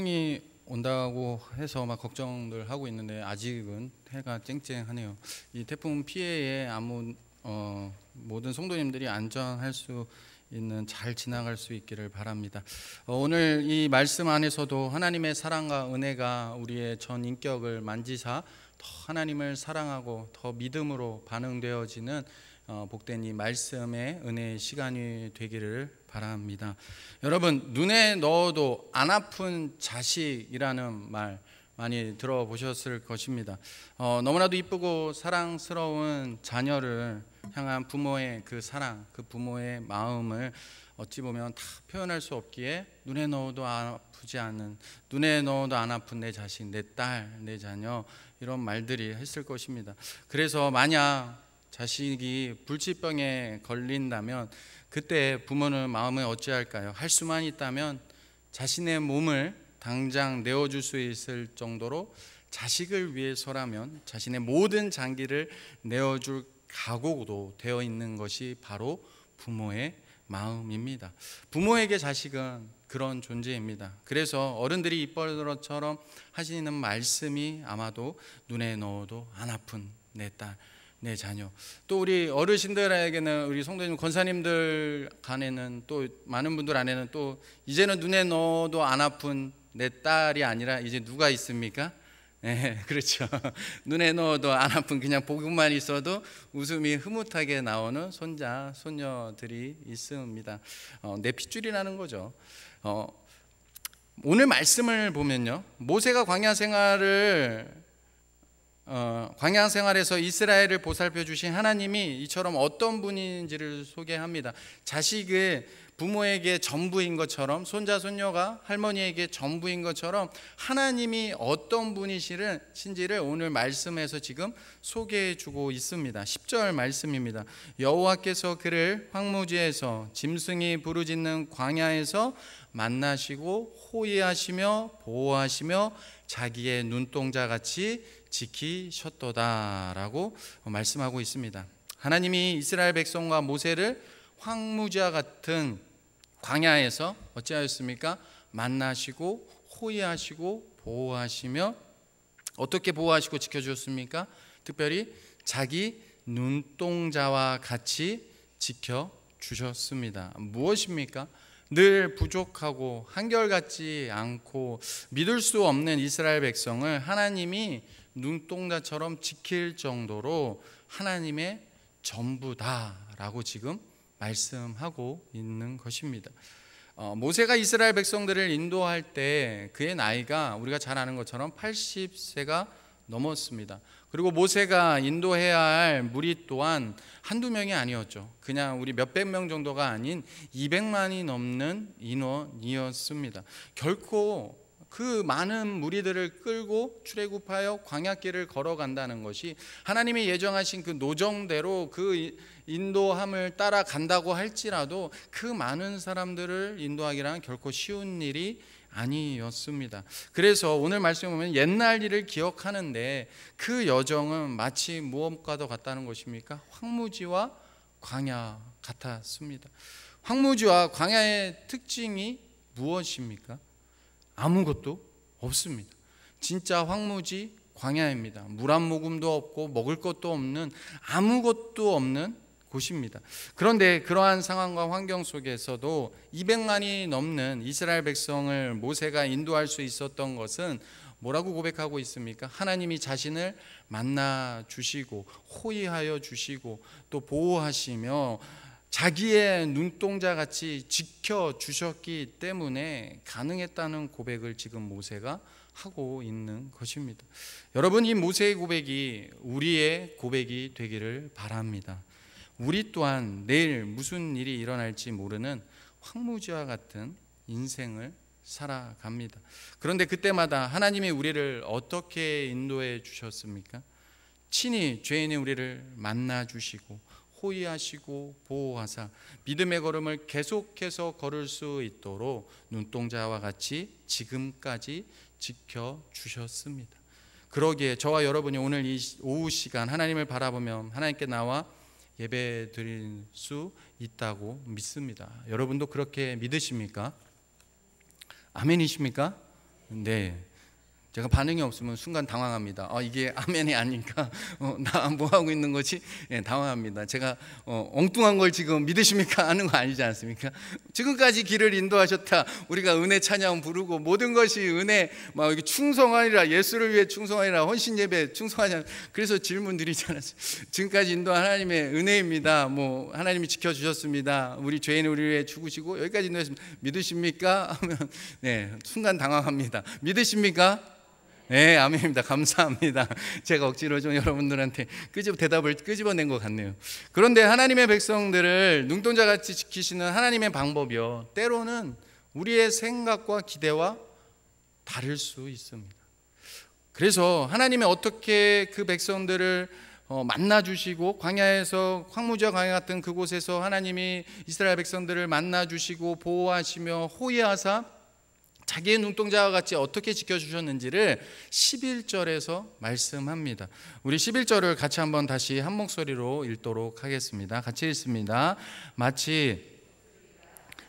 태풍이 온다고 해서 막 걱정들 하고 있는데 아직은 해가 쨍쨍하네요. 이 태풍 피해에 모든 성도님들이 안전할 수 있는 잘 지나갈 수 있기를 바랍니다. 오늘 이 말씀 안에서도 하나님의 사랑과 은혜가 우리의 전 인격을 만지사 더 하나님을 사랑하고 더 믿음으로 반응되어지는 복된 이 말씀의 은혜의 시간이 되기를 바랍니다. 여러분, 눈에 넣어도 안 아픈 자식이라는 말 많이 들어보셨을 것입니다. 너무나도 이쁘고 사랑스러운 자녀를 향한 부모의 그 사랑, 그 부모의 마음을 어찌 보면 다 표현할 수 없기에 눈에 넣어도 아프지 않은, 눈에 넣어도 안 아픈 내 자식, 내 딸, 내 자녀, 이런 말들이 했을 것입니다. 그래서 만약 자식이 불치병에 걸린다면 그때 부모는 마음을 어찌할까요? 할 수만 있다면 자신의 몸을 당장 내어줄 수 있을 정도로 자식을 위해서라면 자신의 모든 장기를 내어줄 각오도 되어 있는 것이 바로 부모의 마음입니다. 부모에게 자식은 그런 존재입니다. 그래서 어른들이 입버릇처럼 하시는 말씀이 아마도 눈에 넣어도 안 아픈 내 딸, 내 자녀, 또 우리 어르신들에게는, 우리 성도님 권사님들 간에는, 또 많은 분들 안에는 또 이제는 눈에 넣어도 안 아픈 내 딸이 아니라 이제 누가 있습니까? 네, 그렇죠. 눈에 넣어도 안 아픈, 그냥 보고만 있어도 웃음이 흐뭇하게 나오는 손자, 손녀들이 있습니다. 내 핏줄이라는 거죠. 오늘 말씀을 보면요, 모세가 광야 생활에서 이스라엘을 보살펴 주신 하나님이 이처럼 어떤 분인지를 소개합니다. 자식을 부모에게 전부인 것처럼, 손자 손녀가 할머니에게 전부인 것처럼 하나님이 어떤 분이신지를 오늘 말씀에서 지금 소개해 주고 있습니다. 10절 말씀입니다. 여호와께서 그를 황무지에서 짐승이 부르짖는 광야에서 만나시고 호위하시며 보호하시며 자기의 눈동자같이 지키셨도다라고 말씀하고 있습니다. 하나님이 이스라엘 백성과 모세를 황무지와 같은 광야에서 어찌하였습니까? 만나시고 호위하시고 보호하시며, 어떻게 보호하시고 지켜주셨습니까? 특별히 자기 눈동자와 같이 지켜주셨습니다. 무엇입니까? 늘 부족하고 한결같지 않고 믿을 수 없는 이스라엘 백성을 하나님이 눈동자처럼 지킬 정도로 하나님의 전부다라고 지금 말씀하고 있는 것입니다. 모세가 이스라엘 백성들을 인도할 때 그의 나이가 우리가 잘 아는 것처럼 80세가 넘었습니다. 그리고 모세가 인도해야 할 무리 또한 한두 명이 아니었죠. 그냥 우리 몇백 명 정도가 아닌 200만이 넘는 인원이었습니다. 결코 그 많은 무리들을 끌고 출애굽하여 광야길을 걸어간다는 것이 하나님이 예정하신 그 노정대로 그 인도함을 따라간다고 할지라도 그 많은 사람들을 인도하기란 결코 쉬운 일이 아니었습니다. 그래서 오늘 말씀에 보면 옛날 일을 기억하는데 그 여정은 마치 무엇과도 같다는 것입니까? 황무지와 광야 같았습니다. 황무지와 광야의 특징이 무엇입니까? 아무것도 없습니다. 진짜 황무지 광야입니다. 물 한 모금도 없고 먹을 것도 없는, 아무것도 없는 곳입니다. 그런데 그러한 상황과 환경 속에서도 200만이 넘는 이스라엘 백성을 모세가 인도할 수 있었던 것은 뭐라고 고백하고 있습니까? 하나님이 자신을 만나 주시고 호위하여 주시고 또 보호하시며 자기의 눈동자같이 지켜주셨기 때문에 가능했다는 고백을 지금 모세가 하고 있는 것입니다. 여러분, 이 모세의 고백이 우리의 고백이 되기를 바랍니다. 우리 또한 내일 무슨 일이 일어날지 모르는 황무지와 같은 인생을 살아갑니다. 그런데 그때마다 하나님이 우리를 어떻게 인도해 주셨습니까? 친히 죄인의 우리를 만나 주시고 호위하시고 보호하사 믿음의 걸음을 계속해서 걸을 수 있도록 눈동자와 같이 지금까지 지켜주셨습니다. 그러기에 저와 여러분이 오늘 이 오후 시간 하나님을 바라보며 하나님께 나와 예배 드릴 수 있다고 믿습니다. 여러분도 그렇게 믿으십니까? 아멘이십니까? 네. 제가 반응이 없으면 순간 당황합니다. 이게 아멘이 아닌가? 나 뭐 하고 있는 거지? 네, 당황합니다. 제가 엉뚱한 걸 지금 믿으십니까? 하는 거 아니지 않습니까? 지금까지 길을 인도하셨다. 우리가 은혜 찬양 부르고 모든 것이 은혜, 막 이렇게 충성하리라, 예수를 위해 충성하리라, 헌신 예배 충성하자. 그래서 질문 드리지 않았어요. 지금까지 인도한 하나님의 은혜입니다. 뭐 하나님이 지켜주셨습니다. 우리 죄인을 우리 위해 죽으시고 여기까지 인도했습니다. 믿으십니까? 하면 네, 순간 당황합니다. 믿으십니까? 네, 아멘입니다. 감사합니다. 제가 억지로 좀 여러분들한테 대답을 끄집어낸 것 같네요. 그런데 하나님의 백성들을 눈동자같이 지키시는 하나님의 방법이요, 때로는 우리의 생각과 기대와 다를 수 있습니다. 그래서 하나님이 어떻게 그 백성들을 만나주시고, 광야에서 황무지와 광야 같은 그곳에서 하나님이 이스라엘 백성들을 만나주시고 보호하시며 호위하사 자기의 눈동자와 같이 어떻게 지켜주셨는지를 11절에서 말씀합니다. 우리 11절을 같이 한번 다시 한 목소리로 읽도록 하겠습니다. 같이 읽습니다. 마치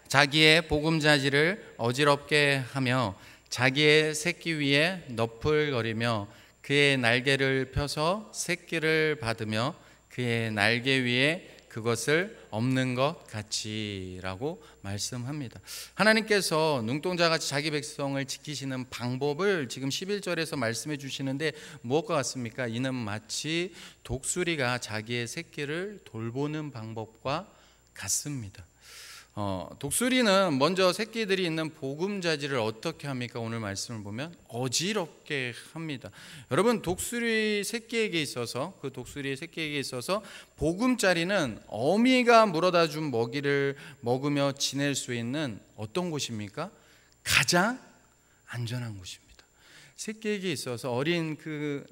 자기의 보금자지를 어지럽게 하며 자기의 새끼 위에 너풀거리며 그의 날개를 펴서 새끼를 받으며 그의 날개 위에 그것을 없는 것 같이라고 말씀합니다. 하나님께서 눈동자같이 자기 백성을 지키시는 방법을 지금 11절에서 말씀해 주시는데 무엇과 같습니까? 이는 마치 독수리가 자기의 새끼를 돌보는 방법과 같습니다. 독수리는 먼저 새끼들이 있는 보금자지를 어떻게 합니까? 오늘 말씀을 보면 어지럽게 합니다. 여러분, 독수리 새끼에게 있어서, 그 독수리 새끼에게 있어서 보금자리는 어미가 물어다 준 먹이를 먹으며 지낼 수 있는 어떤 곳입니까? 가장 안전한 곳입니다. 새끼에게 있어서, 어린 그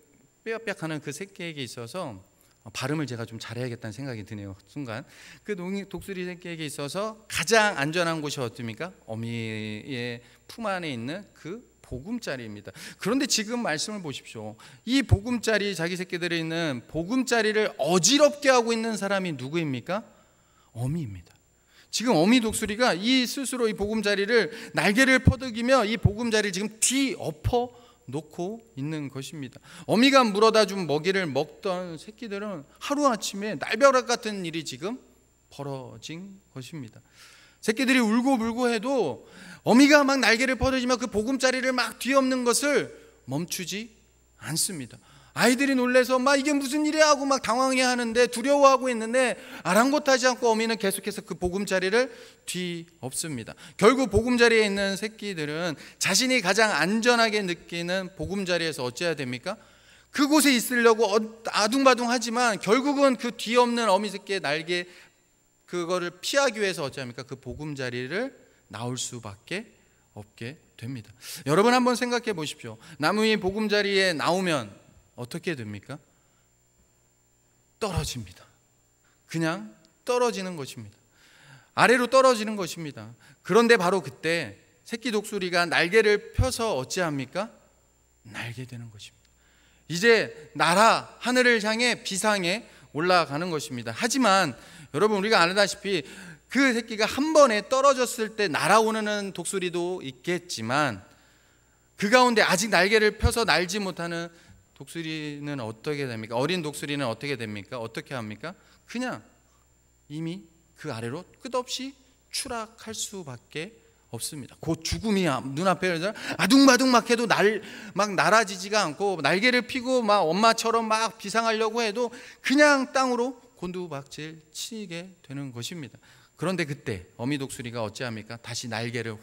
삐약삐약하는 그 새끼에게 있어서, 발음을 제가 좀 잘해야겠다는 생각이 드네요. 순간 그 독수리 새끼에게 있어서 가장 안전한 곳이 어디입니까? 어미의 품 안에 있는 그 보금자리입니다. 그런데 지금 말씀을 보십시오. 이 보금자리, 자기 새끼들이 있는 보금자리를 어지럽게 하고 있는 사람이 누구입니까? 어미입니다. 지금 어미 독수리가 이 스스로 이 보금자리를 날개를 퍼득이며 이 보금자리를 지금 뒤엎어 놓고 있는 것입니다. 어미가 물어다 준 먹이를 먹던 새끼들은 하루아침에 날벼락 같은 일이 지금 벌어진 것입니다. 새끼들이 울고 불고 해도 어미가 막 날개를 뻗으며 그 보금자리를 막 뒤엎는 것을 멈추지 않습니다. 아이들이 놀래서 막 이게 무슨 일이야 하고 막 당황해 하는데, 두려워하고 있는데 아랑곳하지 않고 어미는 계속해서 그 보금자리를 뒤엎습니다. 결국 보금자리에 있는 새끼들은 자신이 가장 안전하게 느끼는 보금자리에서 어찌해야 됩니까? 그곳에 있으려고 아둥바둥하지만 결국은 그 뒤엎는 어미 새끼의 날개, 그거를 피하기 위해서 어찌합니까? 그 보금자리를 나올 수밖에 없게 됩니다. 여러분 한번 생각해 보십시오. 나무 위 보금자리에 나오면 어떻게 됩니까? 떨어집니다. 그냥 떨어지는 것입니다. 아래로 떨어지는 것입니다. 그런데 바로 그때 새끼 독수리가 날개를 펴서 어찌합니까? 날게 되는 것입니다. 이제 날아 하늘을 향해 비상에 올라가는 것입니다. 하지만 여러분, 우리가 아다시피 그 새끼가 한 번에 떨어졌을 때 날아오는 독수리도 있겠지만 그 가운데 아직 날개를 펴서 날지 못하는 독수리는 어떻게 됩니까? 어린 독수리는 어떻게 됩니까? 어떻게 합니까? 그냥 이미 그 아래로 끝없이 추락할 수밖에 없습니다. 곧 죽음이 눈앞에 아둥바둥 막 해도 막 날아지지가 않고, 날개를 펴고 막 엄마처럼 막 비상하려고 해도 그냥 땅으로 곤두박질 치게 되는 것입니다. 그런데 그때 어미 독수리가 어찌합니까? 다시 날개를 후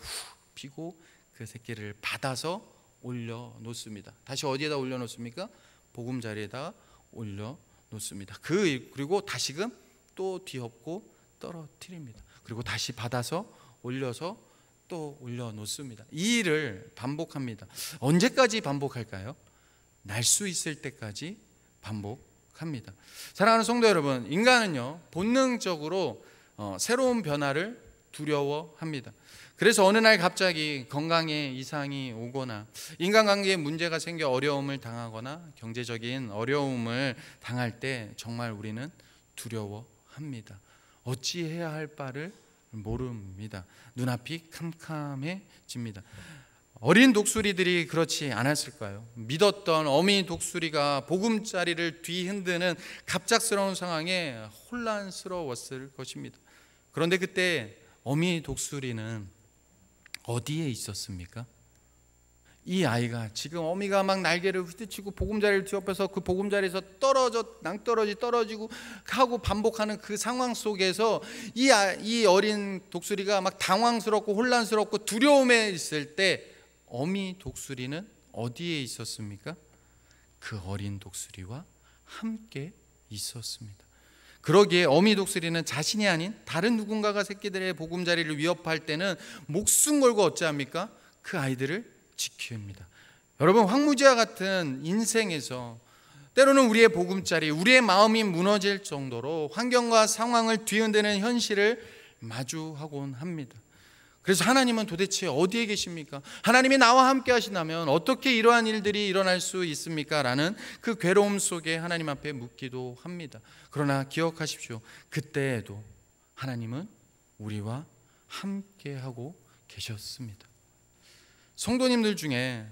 펴고 그 새끼를 받아서 올려놓습니다. 다시 어디에다 올려놓습니까? 보금자리에다 올려놓습니다. 그리고 다시금 또 뒤엎고 떨어뜨립니다. 그리고 다시 받아서 올려서 또 올려놓습니다. 이 일을 반복합니다. 언제까지 반복할까요? 날 수 있을 때까지 반복합니다. 사랑하는 성도 여러분, 인간은요 본능적으로 새로운 변화를 두려워합니다. 그래서 어느 날 갑자기 건강에 이상이 오거나 인간관계에 문제가 생겨 어려움을 당하거나 경제적인 어려움을 당할 때 정말 우리는 두려워합니다. 어찌해야 할 바를 모릅니다. 눈앞이 캄캄해집니다. 어린 독수리들이 그렇지 않았을까요? 믿었던 어미 독수리가 보금자리를 뒤흔드는 갑작스러운 상황에 혼란스러웠을 것입니다. 그런데 그때 어미 독수리는 어디에 있었습니까? 이 아이가 지금 어미가 막 날개를 휘두치고 보금자리를 뒤엎어서 그 보금자리에서 낭떠러지고 하고 반복하는 그 상황 속에서 이 어린 독수리가 막 당황스럽고 혼란스럽고 두려움에 있을 때 어미 독수리는 어디에 있었습니까? 그 어린 독수리와 함께 있었습니다. 그러기에 어미 독수리는 자신이 아닌 다른 누군가가 새끼들의 보금자리를 위협할 때는 목숨 걸고 어찌합니까? 그 아이들을 지킵니다. 여러분, 황무지와 같은 인생에서 때로는 우리의 보금자리, 우리의 마음이 무너질 정도로 환경과 상황을 뒤흔드는 현실을 마주하곤 합니다. 그래서 하나님은 도대체 어디에 계십니까? 하나님이 나와 함께 하신다면 어떻게 이러한 일들이 일어날 수 있습니까? 라는 그 괴로움 속에 하나님 앞에 묻기도 합니다. 그러나 기억하십시오. 그때에도 하나님은 우리와 함께 하고 계셨습니다. 성도님들 중에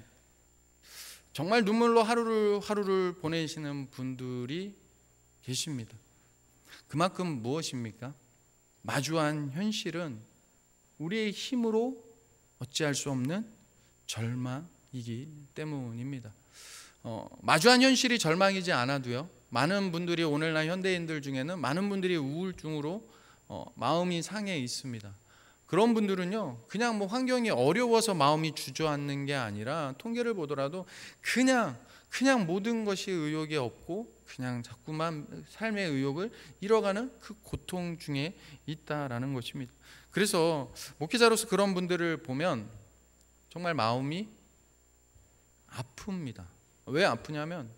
정말 눈물로 하루를 보내시는 분들이 계십니다. 그만큼 무엇입니까? 마주한 현실은 우리의 힘으로 어찌할 수 없는 절망이기 때문입니다. 마주한 현실이 절망이지 않아도요, 많은 분들이 오늘날 현대인들 중에는 많은 분들이 우울증으로 마음이 상해 있습니다. 그런 분들은요, 그냥 환경이 어려워서 마음이 주저앉는 게 아니라 통계를 보더라도 그냥 모든 것이 의욕이 없고 그냥 자꾸만 삶의 의욕을 잃어가는 그 고통 중에 있다라는 것입니다. 그래서 목회자로서 그런 분들을 보면 정말 마음이 아픕니다. 왜 아프냐면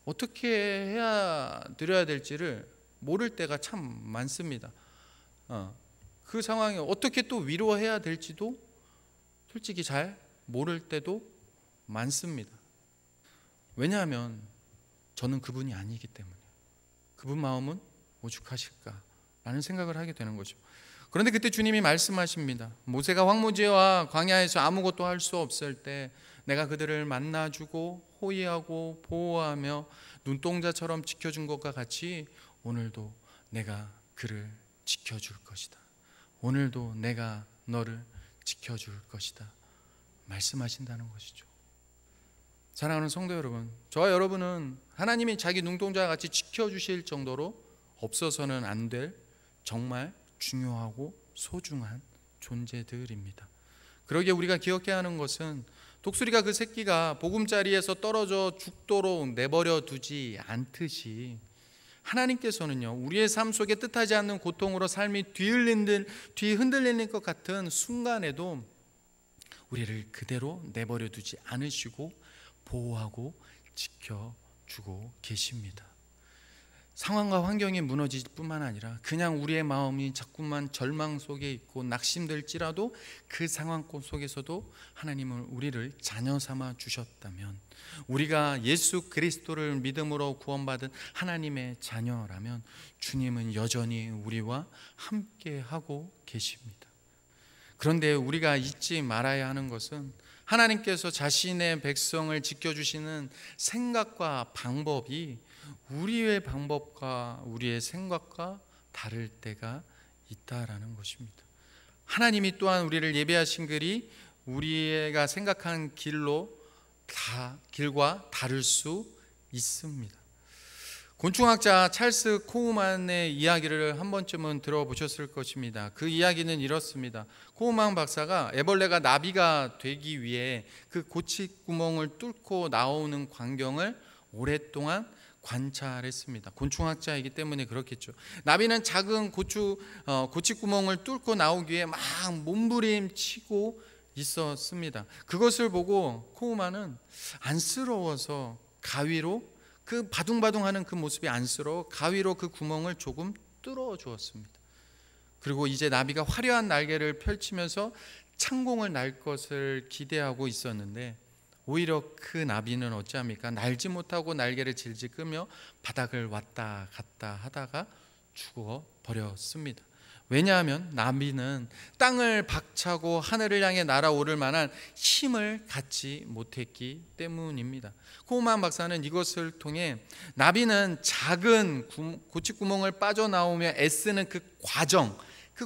어떻게 해야 드려야 될지를 모를 때가 참 많습니다. 그 상황에 어떻게 또 위로해야 될지도 솔직히 잘 모를 때도 많습니다. 왜냐하면 저는 그분이 아니기 때문에 그분 마음은 오죽하실까라는 생각을 하게 되는 거죠. 그런데 그때 주님이 말씀하십니다. 모세가 황무지와 광야에서 아무것도 할 수 없을 때 내가 그들을 만나주고 호위하고 보호하며 눈동자처럼 지켜준 것과 같이 오늘도 내가 그를 지켜줄 것이다. 오늘도 내가 너를 지켜줄 것이다 말씀하신다는 것이죠. 사랑하는 성도 여러분, 저와 여러분은 하나님이 자기 눈동자와 같이 지켜주실 정도로 없어서는 안 될 정말 중요하고 소중한 존재들입니다. 그러기에 우리가 기억해야 하는 것은 독수리가 그 새끼가 보금자리에서 떨어져 죽도록 내버려 두지 않듯이 하나님께서는요, 우리의 삶 속에 뜻하지 않는 고통으로 삶이 뒤흔들리는 것 같은 순간에도 우리를 그대로 내버려 두지 않으시고 보호하고 지켜주고 계십니다. 상황과 환경이 무너질 뿐만 아니라 그냥 우리의 마음이 자꾸만 절망 속에 있고 낙심될지라도 그 상황 속에서도 하나님은 우리를 자녀 삼아 주셨다면, 우리가 예수 그리스도를 믿음으로 구원받은 하나님의 자녀라면 주님은 여전히 우리와 함께하고 계십니다. 그런데 우리가 잊지 말아야 하는 것은 하나님께서 자신의 백성을 지켜주시는 생각과 방법이 우리의 방법과 우리의 생각과 다를 때가 있다라는 것입니다. 하나님이 또한 우리를 예배하신 글이 우리가 생각한 길과 다를 수 있습니다. 곤충학자 찰스 코우만의 이야기를 한 번쯤은 들어보셨을 것입니다. 그 이야기는 이렇습니다. 코우만 박사가 애벌레가 나비가 되기 위해 그 고치구멍을 뚫고 나오는 광경을 오랫동안 관찰했습니다. 곤충학자이기 때문에 그렇겠죠. 나비는 작은 고치구멍을 뚫고 나오기 위해 막 몸부림치고 있었습니다. 그것을 보고 코우만은 안쓰러워서 가위로, 그 바둥바둥하는 그 모습이 안쓰러워 가위로 그 구멍을 조금 뚫어 주었습니다. 그리고 이제 나비가 화려한 날개를 펼치면서 창공을 날 것을 기대하고 있었는데 오히려 그 나비는 어찌합니까? 날지 못하고 날개를 질질 끄며 바닥을 왔다 갔다 하다가 죽어 버렸습니다. 왜냐하면 나비는 땅을 박차고 하늘을 향해 날아오를 만한 힘을 갖지 못했기 때문입니다. 코우만 박사는 이것을 통해 나비는 작은 고치구멍을 빠져나오며 애쓰는 그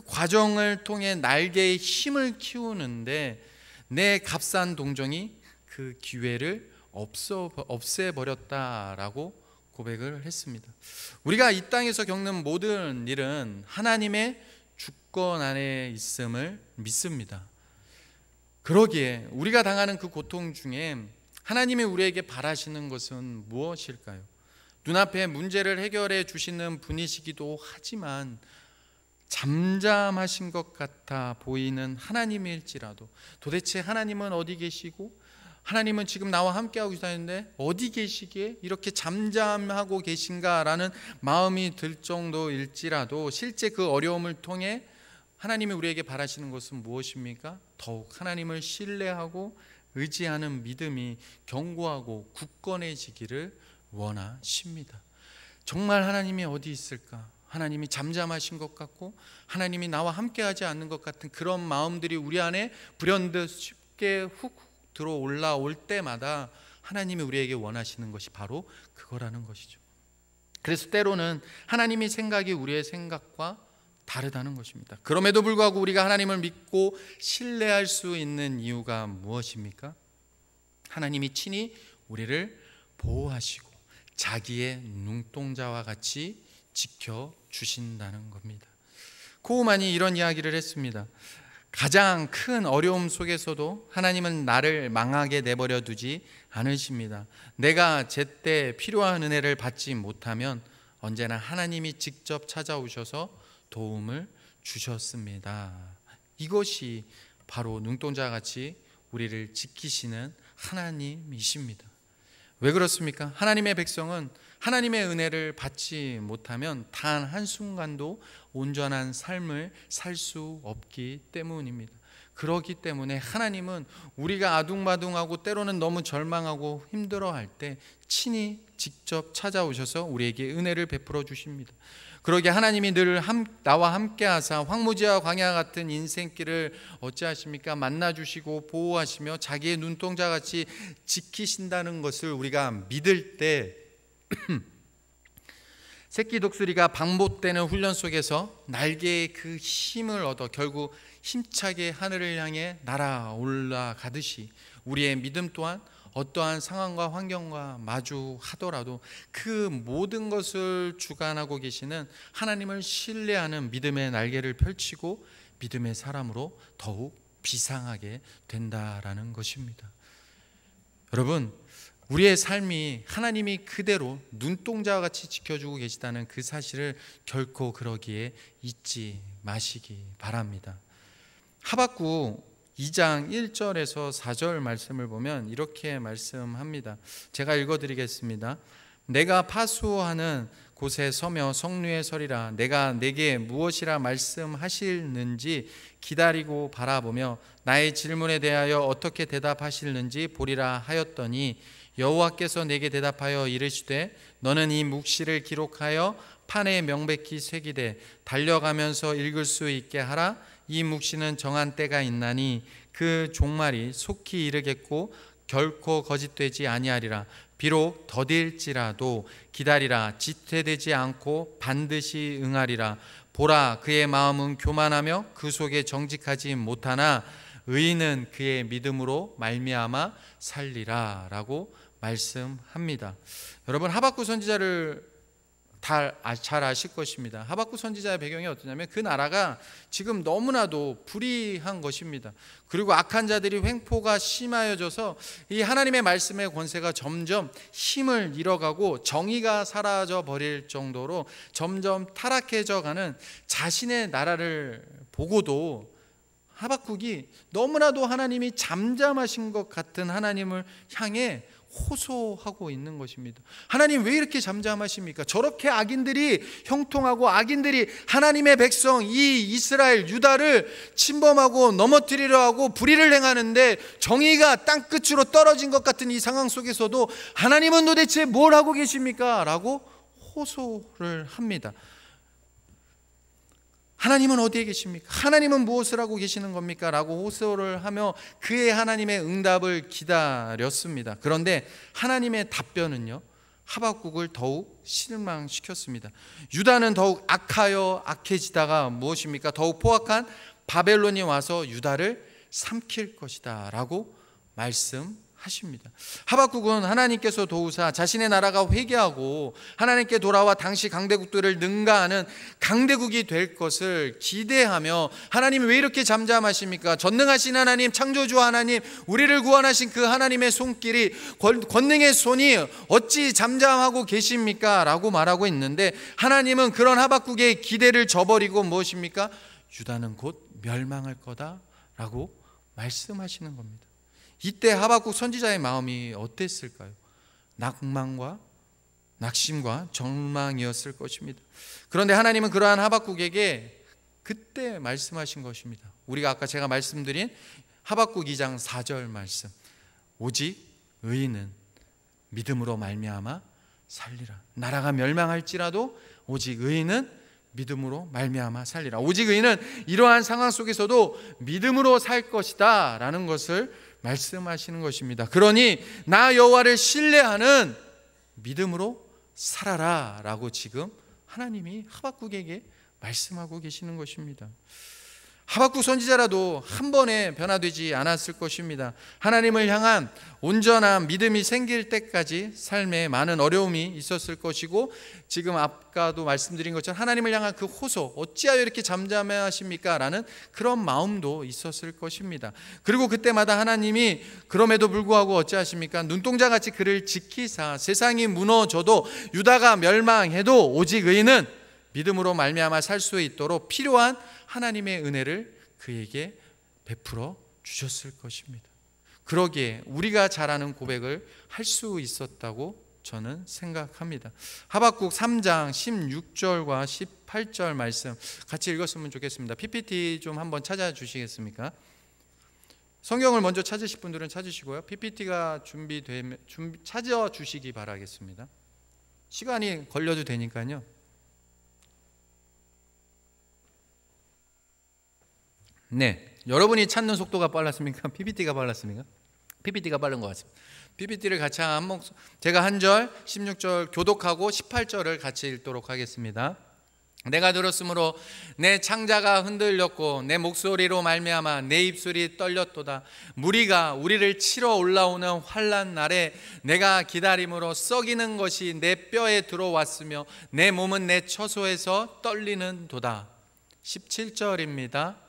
과정을 통해 날개의 힘을 키우는데 내 값싼 동정이 그 기회를 없애버렸다라고 고백을 했습니다. 우리가 이 땅에서 겪는 모든 일은 하나님의 주권 안에 있음을 믿습니다. 그러기에 우리가 당하는 그 고통 중에 하나님이 우리에게 바라시는 것은 무엇일까요? 눈앞에 문제를 해결해 주시는 분이시기도 하지만 잠잠하신 것 같아 보이는 하나님일지라도 도대체 하나님은 어디 계시고 하나님은 지금 나와 함께하고 계시는데 어디 계시기에 이렇게 잠잠하고 계신가라는 마음이 들 정도일지라도 실제 그 어려움을 통해 하나님이 우리에게 바라시는 것은 무엇입니까? 더욱 하나님을 신뢰하고 의지하는 믿음이 견고하고 굳건해지기를 원하십니다. 정말 하나님이 어디 있을까? 하나님이 잠잠하신 것 같고 하나님이 나와 함께하지 않는 것 같은 그런 마음들이 우리 안에 불현듯 쉽게 훅 들어 올라올 때마다 하나님이 우리에게 원하시는 것이 바로 그거라는 것이죠. 그래서 때로는 하나님의 생각이 우리의 생각과 다르다는 것입니다. 그럼에도 불구하고 우리가 하나님을 믿고 신뢰할 수 있는 이유가 무엇입니까? 하나님이 친히 우리를 보호하시고 자기의 눈동자와 같이 지켜주신다는 겁니다. 코우만이 이런 이야기를 했습니다. 가장 큰 어려움 속에서도 하나님은 나를 망하게 내버려 두지 않으십니다. 내가 제때 필요한 은혜를 받지 못하면 언제나 하나님이 직접 찾아오셔서 도움을 주셨습니다. 이것이 바로 눈동자 같이 우리를 지키시는 하나님이십니다. 왜 그렇습니까? 하나님의 백성은 하나님의 은혜를 받지 못하면 단 한순간도 온전한 삶을 살 수 없기 때문입니다. 그렇기 때문에 하나님은 우리가 아둥바둥하고 때로는 너무 절망하고 힘들어할 때 친히 직접 찾아오셔서 우리에게 은혜를 베풀어 주십니다. 그러게 하나님이 늘 나와 함께하사 황무지와 광야 같은 인생길을 어찌하십니까? 만나주시고 보호하시며 자기의 눈동자같이 지키신다는 것을 우리가 믿을 때 새끼 독수리가 방봇되는 훈련 속에서 날개의 그 힘을 얻어 결국 힘차게 하늘을 향해 날아올라가듯이 우리의 믿음 또한 어떠한 상황과 환경과 마주하더라도 그 모든 것을 주관하고 계시는 하나님을 신뢰하는 믿음의 날개를 펼치고 믿음의 사람으로 더욱 비상하게 된다라는 것입니다. 여러분, 우리의 삶이 하나님이 그대로 눈동자와 같이 지켜주고 계시다는 그 사실을 결코 그러기에 잊지 마시기 바랍니다. 하박국 2장 1절에서 4절 말씀을 보면 이렇게 말씀합니다. 제가 읽어드리겠습니다. 내가 파수하는 곳에 서며 성류에 서리라. 내가 내게 무엇이라 말씀하실는지 기다리고 바라보며 나의 질문에 대하여 어떻게 대답하실는지 보리라 하였더니 여호와께서 내게 대답하여 이르시되 너는 이 묵시를 기록하여 판에 명백히 새기되 달려가면서 읽을 수 있게 하라. 이 묵시는 정한 때가 있나니 그 종말이 속히 이르겠고 결코 거짓되지 아니하리라. 비록 더딜지라도 기다리라. 지체되지 않고 반드시 응하리라. 보라, 그의 마음은 교만하며 그 속에 정직하지 못하나 의인은 그의 믿음으로 말미암아 살리라 라고 말씀합니다. 여러분, 하박국 선지자를 잘 아실 것입니다. 하박국 선지자의 배경이 어떠냐면 그 나라가 지금 너무나도 불의한 것입니다. 그리고 악한 자들이 횡포가 심하여져서 이 하나님의 말씀의 권세가 점점 힘을 잃어가고 정의가 사라져 버릴 정도로 점점 타락해져 가는 자신의 나라를 보고도 하박국이 너무나도 하나님이 잠잠하신 것 같은 하나님을 향해 호소하고 있는 것입니다. 하나님 왜 이렇게 잠잠하십니까? 저렇게 악인들이 형통하고 악인들이 하나님의 백성 이 이스라엘 유다를 침범하고 넘어뜨리려 하고 불의를 행하는데 정의가 땅끝으로 떨어진 것 같은 이 상황 속에서도 하나님은 도대체 뭘 하고 계십니까? 라고 호소를 합니다. 하나님은 어디에 계십니까? 하나님은 무엇을 하고 계시는 겁니까? 라고 호소를 하며 그의 하나님의 응답을 기다렸습니다. 그런데 하나님의 답변은요, 하박국을 더욱 실망시켰습니다. 유다는 더욱 악하여 악해지다가 무엇입니까? 더욱 포악한 바벨론이 와서 유다를 삼킬 것이다 라고 말씀하십니다. 하박국은 하나님께서 도우사 자신의 나라가 회개하고 하나님께 돌아와 당시 강대국들을 능가하는 강대국이 될 것을 기대하며, 하나님이 왜 이렇게 잠잠하십니까? 전능하신 하나님, 창조주 하나님, 우리를 구원하신 그 하나님의 손길이, 권능의 손이 어찌 잠잠하고 계십니까? 라고 말하고 있는데, 하나님은 그런 하박국의 기대를 저버리고 무엇입니까? 유다는 곧 멸망할 거다 라고 말씀하시는 겁니다. 이때 하박국 선지자의 마음이 어땠을까요? 낭만과 낙심과 절망이었을 것입니다. 그런데 하나님은 그러한 하박국에게 그때 말씀하신 것입니다. 우리가 아까 제가 말씀드린 하박국 2장 4절 말씀, 오직 의인은 믿음으로 말미암아 살리라. 나라가 멸망할지라도 오직 의인은 믿음으로 말미암아 살리라. 오직 의인은 이러한 상황 속에서도 믿음으로 살 것이다 라는 것을 말씀하시는 것입니다. 그러니 나 여호와를 신뢰하는 믿음으로 살아라 라고 지금 하나님이 하박국에게 말씀하고 계시는 것입니다. 하박국 선지자라도 한 번에 변화되지 않았을 것입니다. 하나님을 향한 온전한 믿음이 생길 때까지 삶에 많은 어려움이 있었을 것이고, 지금 아까도 말씀드린 것처럼 하나님을 향한 그 호소, 어찌하여 이렇게 잠잠하십니까? 라는 그런 마음도 있었을 것입니다. 그리고 그때마다 하나님이 그럼에도 불구하고 어찌하십니까? 눈동자같이 그를 지키사 세상이 무너져도 유다가 멸망해도 오직 의인은 믿음으로 말미암아 살 수 있도록 필요한 하나님의 은혜를 그에게 베풀어 주셨을 것입니다. 그러기에 우리가 잘하는 고백을 할 수 있었다고 저는 생각합니다. 하박국 3장 16절과 18절 말씀 같이 읽었으면 좋겠습니다. PPT 좀 한번 찾아주시겠습니까? 성경을 먼저 찾으실 분들은 찾으시고요, PPT가 준비되면 찾아주시기 바라겠습니다. 시간이 걸려도 되니까요. 네, 여러분이 찾는 속도가 빨랐습니까? PPT가 빨랐습니까? PPT가 빠른 것 같습니다. PPT를 같이 제가 한 절, 16절 교독하고 18절을 같이 읽도록 하겠습니다. 내가 들었으므로 내 창자가 흔들렸고 내 목소리로 말미암아 내 입술이 떨렸도다. 무리가 우리를 치러 올라오는 환난 날에 내가 기다림으로 썩이는 것이 내 뼈에 들어왔으며 내 몸은 내 처소에서 떨리는 도다. 17절입니다.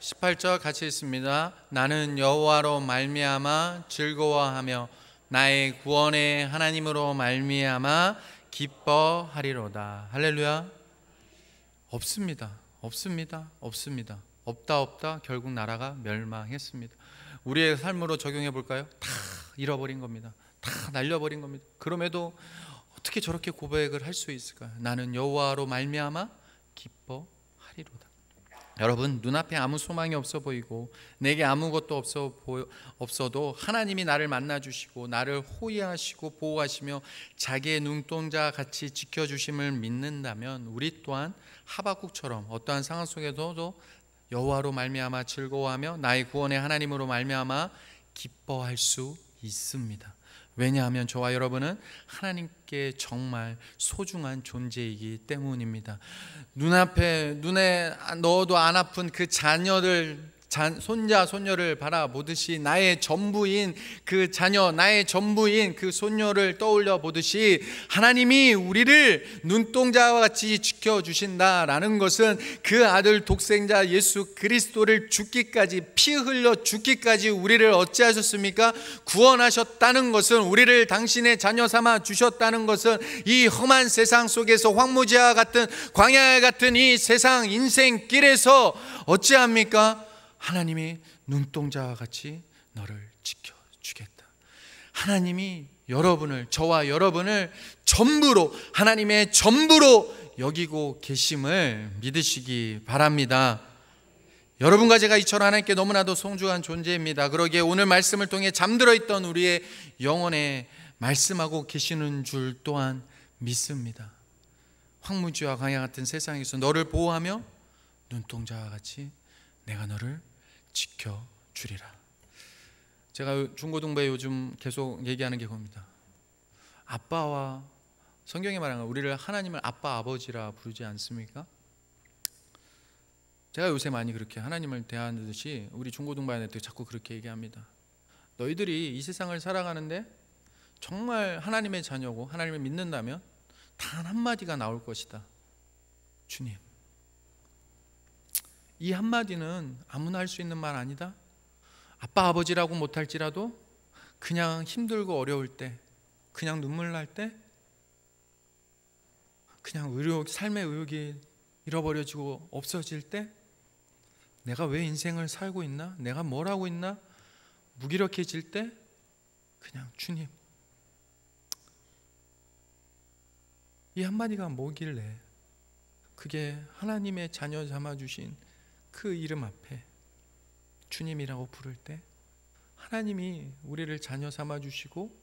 (18절) 같이 읽습니다. 나는 여호와로 말미암아 즐거워하며 나의 구원의 하나님으로 말미암아 기뻐하리로다. 할렐루야. 없습니다. 없다. 결국 나라가 멸망했습니다. 우리의 삶으로 적용해 볼까요? 다 잃어버린 겁니다. 다 날려버린 겁니다. 그럼에도 어떻게 저렇게 고백을 할 수 있을까요? 나는 여호와로 말미암아 기뻐하리로다. 여러분, 눈앞에 아무 소망이 없어 보이고 내게 아무것도 없어도 하나님이 나를 만나주시고 나를 호위하시고 보호하시며 자기의 눈동자 같이 지켜주심을 믿는다면 우리 또한 하박국처럼 어떠한 상황 속에서도 여호와로 말미암아 즐거워하며 나의 구원의 하나님으로 말미암아 기뻐할 수 있습니다. 왜냐하면 저와 여러분은 하나님께 정말 소중한 존재이기 때문입니다. 눈에 넣어도 안 아픈 그 자녀들, 손자 손녀를 바라보듯이 나의 전부인 그 자녀, 나의 전부인 그 손녀를 떠올려 보듯이 하나님이 우리를 눈동자와 같이 지켜주신다라는 것은 그 아들 독생자 예수 그리스도를 죽기까지, 피 흘려 죽기까지 우리를 어찌하셨습니까? 구원하셨다는 것은, 우리를 당신의 자녀 삼아 주셨다는 것은 이 험한 세상 속에서 황무지와 같은 광야 같은 이 세상 인생길에서 어찌합니까? 하나님이 눈동자와 같이 너를 지켜주겠다. 하나님이 여러분을, 저와 여러분을 전부로, 하나님의 전부로 여기고 계심을 믿으시기 바랍니다. 여러분과 제가 이처럼 하나님께 너무나도 소중한 존재입니다. 그러기에 오늘 말씀을 통해 잠들어 있던 우리의 영혼에 말씀하고 계시는 줄 또한 믿습니다. 황무지와 광야 같은 세상에서 너를 보호하며 눈동자와 같이 내가 너를 지켜주리라. 제가 중고등부에 요즘 계속 얘기하는 게 그겁니다. 아빠와, 성경에 말하는 우리를 하나님을 아빠 아버지라 부르지 않습니까? 제가 요새 많이 그렇게 하나님을 대하듯이 우리 중고등부한테 자꾸 그렇게 얘기합니다. 너희들이 이 세상을 살아가는데 정말 하나님의 자녀고 하나님을 믿는다면 단 한마디가 나올 것이다. 주님. 이 한마디는 아무나 할 수 있는 말 아니다. 아빠 아버지라고 못할지라도 그냥 힘들고 어려울 때, 그냥 눈물 날 때, 그냥 삶의 의욕이 잃어버려지고 없어질 때, 내가 왜 인생을 살고 있나? 내가 뭘 하고 있나? 무기력해질 때 그냥 주님, 이 한마디가 뭐길래 그게 하나님의 자녀 삼아주신 그 이름 앞에 주님이라고 부를 때 하나님이 우리를 자녀 삼아주시고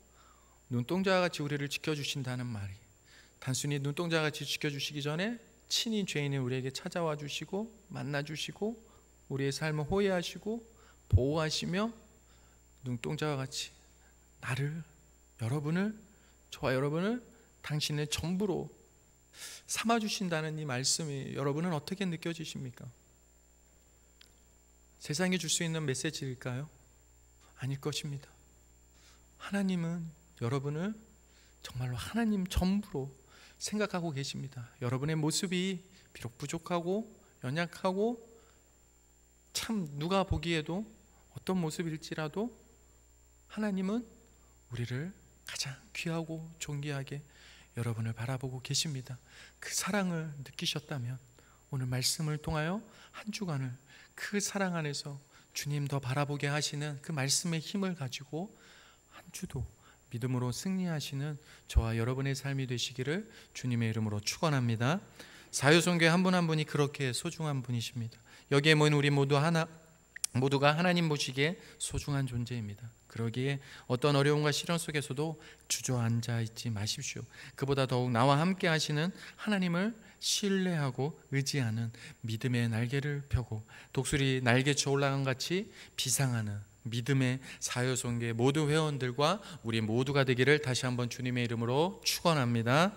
눈동자와 같이 우리를 지켜주신다는 말이, 단순히 눈동자와 같이 지켜주시기 전에 친히 죄인인 우리에게 찾아와 주시고 만나주시고 우리의 삶을 호해하시고 보호하시며 눈동자와 같이 나를, 여러분을, 저와 여러분을 당신의 전부로 삼아주신다는 이 말씀이 여러분은 어떻게 느껴지십니까? 세상에 줄 수 있는 메시지일까요? 아닐 것입니다. 하나님은 여러분을 정말로 하나님 전부로 생각하고 계십니다. 여러분의 모습이 비록 부족하고 연약하고 참 누가 보기에도 어떤 모습일지라도 하나님은 우리를 가장 귀하고 존귀하게 여러분을 바라보고 계십니다. 그 사랑을 느끼셨다면 오늘 말씀을 통하여 한 주간을 그 사랑 안에서 주님 더 바라보게 하시는 그 말씀의 힘을 가지고 한 주도 믿음으로 승리하시는 저와 여러분의 삶이 되시기를 주님의 이름으로 축원합니다. 사요송교회 한 분 한 분이 그렇게 소중한 분이십니다. 여기에 모인 우리 모두가 하나님 보시기에 소중한 존재입니다. 그러기에 어떤 어려움과 시련 속에서도 주저앉아 있지 마십시오. 그보다 더욱 나와 함께 하시는 하나님을 신뢰하고 의지하는 믿음의 날개를 펴고 독수리 날개쳐 올라간 같이 비상하는 믿음의 사요송교회 모든 회원들과 우리 모두가 되기를 다시 한번 주님의 이름으로 축원합니다.